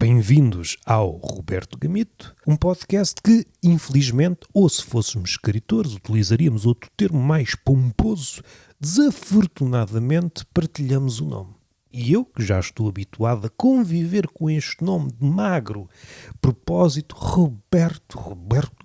Bem-vindos ao Roberto Gamito, um podcast que, infelizmente, ou se fôssemos escritores, utilizaríamos outro termo mais pomposo, desafortunadamente partilhamos o nome. E eu, que já estou habituado a conviver com este nome de magro propósito, Roberto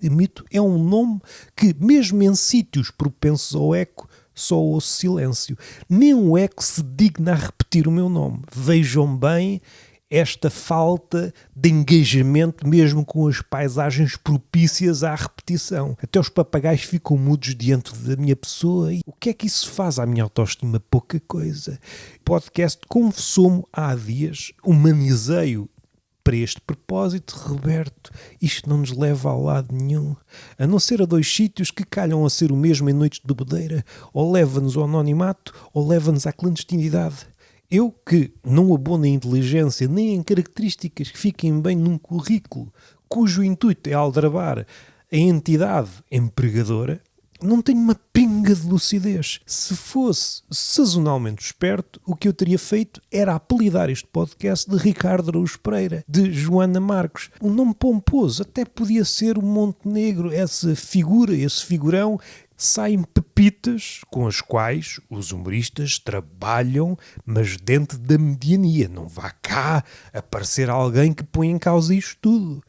Gamito, é um nome que, mesmo em sítios propensos ao eco, só ouço silêncio. Nem um eco se digna a repetir o meu nome. Vejam bem esta falta de engajamento mesmo com as paisagens propícias à repetição. Até os papagaios ficam mudos diante da minha pessoa. E o que é que isso faz à minha autoestima? Pouca coisa. O podcast confessou-me há dias, humanizei-o para este propósito. Roberto, isto não nos leva a lado nenhum, a não ser a dois sítios que calham a ser o mesmo em noites de bebedeira, ou leva-nos ao anonimato, ou leva-nos à clandestinidade. Eu, que não abono em inteligência nem em características que fiquem bem num currículo, cujo intuito é aldrabar a entidade empregadora, não tenho uma pinga de lucidez. Se fosse sazonalmente esperto, o que eu teria feito era apelidar este podcast de Ricardo Araújo Pereira, de Joana Marques. Um nome pomposo, até podia ser o Montenegro, essa figura, esse figurão. Saem pepitas com as quais os humoristas trabalham, mas dentro da mediania. Não vá cá aparecer alguém que põe em causa isto tudo.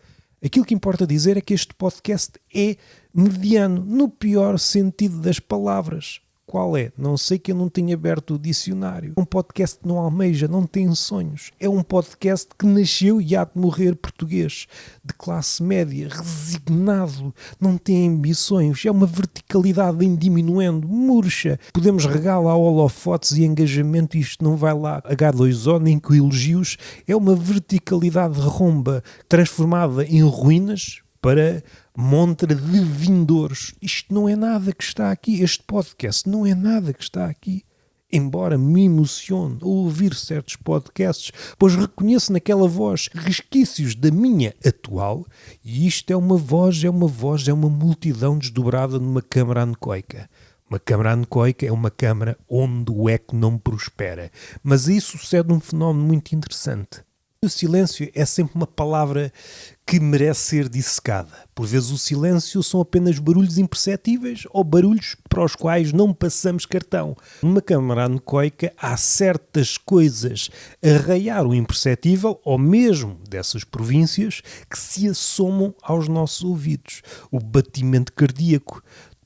Aquilo que importa dizer é que este podcast é mediano, no pior sentido das palavras. Qual é? Não sei, que eu não tenho aberto o dicionário. Um podcast que não almeja, não tem sonhos. É um podcast que nasceu e há de morrer português. De classe média, resignado, não tem ambições. É uma verticalidade em diminuendo, murcha. Podemos regalar holofotes e engajamento e isto não vai lá. H2O, nem com elogios. É uma verticalidade romba, transformada em ruínas para montra de vindores. Isto não é nada que está aqui. Este podcast não é nada que está aqui. Embora me emocione ao ouvir certos podcasts, pois reconheço naquela voz resquícios da minha atual, e isto é uma multidão desdobrada numa câmara anecoica. Uma câmara anecoica é uma câmara onde o eco não prospera. Mas aí sucede um fenómeno muito interessante. O silêncio é sempre uma palavra que merece ser dissecada. Por vezes o silêncio são apenas barulhos imperceptíveis ou barulhos para os quais não passamos cartão. Numa câmara anecoica há certas coisas a raiar o imperceptível, ou mesmo dessas províncias, que se assomam aos nossos ouvidos. O batimento cardíaco,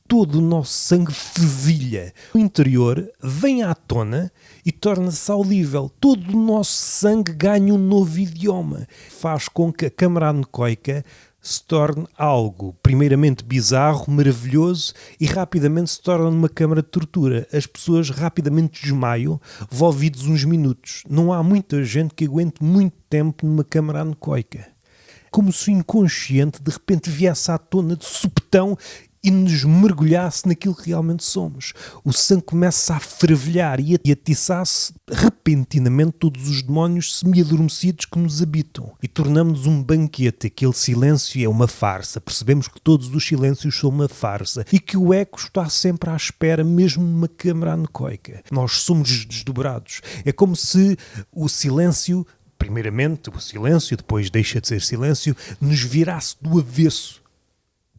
todo o nosso sangue fervilha. O interior vem à tona e torna-se audível. Todo o nosso sangue ganha um novo idioma. Faz com que a câmara anecoica se torne algo primeiramente bizarro, maravilhoso, e rapidamente se torna uma câmara de tortura. As pessoas rapidamente desmaiam, volvidos uns minutos. Não há muita gente que aguente muito tempo numa câmara anecoica. Como se o inconsciente de repente viesse à tona de supetão e nos mergulhasse naquilo que realmente somos. O sangue começa a fervilhar e atiçar-se repentinamente todos os demónios semi-adormecidos que nos habitam. E tornamos-nos um banquete. Aquele silêncio é uma farsa. Percebemos que todos os silêncios são uma farsa e que o eco está sempre à espera, mesmo numa câmara anecoica. Nós somos desdobrados. É como se o silêncio, primeiramente o silêncio, depois deixa de ser silêncio, nos virasse do avesso.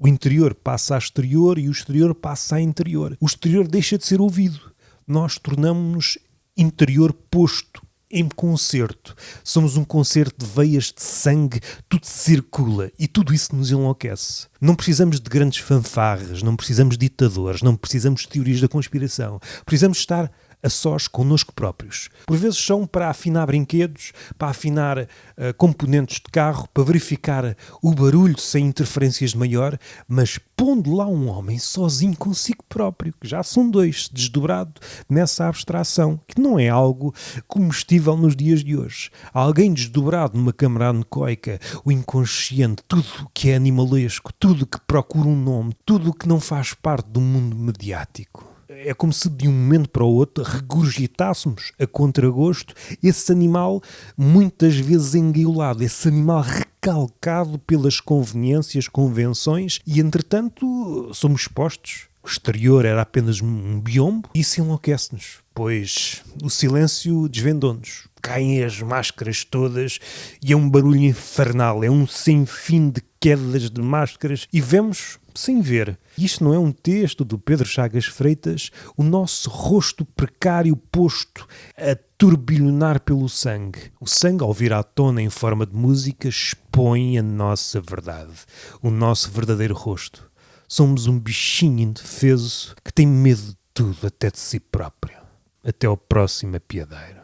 O interior passa a exterior e o exterior passa a interior. O exterior deixa de ser ouvido. Nós tornamos-nos interior posto em concerto. Somos um concerto de veias de sangue, tudo circula e tudo isso nos enlouquece. Não precisamos de grandes fanfarras, não precisamos de ditadores, não precisamos de teorias da conspiração. Precisamos estar a sós connosco próprios. Por vezes são para afinar brinquedos, para afinar componentes de carro, para verificar o barulho sem interferências de maior, mas pondo lá um homem sozinho consigo próprio, que já são dois, desdobrado nessa abstração, que não é algo comestível nos dias de hoje. Alguém desdobrado numa câmara anecoica, o inconsciente, tudo que é animalesco, tudo que procura um nome, tudo que não faz parte do mundo mediático. É como se de um momento para o outro regurgitássemos a contragosto esse animal muitas vezes enguiolado, esse animal recalcado pelas conveniências, convenções, e entretanto somos expostos. O exterior era apenas um biombo e isso enlouquece-nos, pois o silêncio desvendou-nos. caem as máscaras todas e é um barulho infernal, é um sem fim de quedas de máscaras e vemos sem ver. Isto não é um texto do Pedro Chagas Freitas, o nosso rosto precário posto a turbilhonar pelo sangue. O sangue, ao vir à tona em forma de música, expõe a nossa verdade, o nosso verdadeiro rosto. Somos um bichinho indefeso que tem medo de tudo, até de si próprio. Até ao próximo apiadeiro.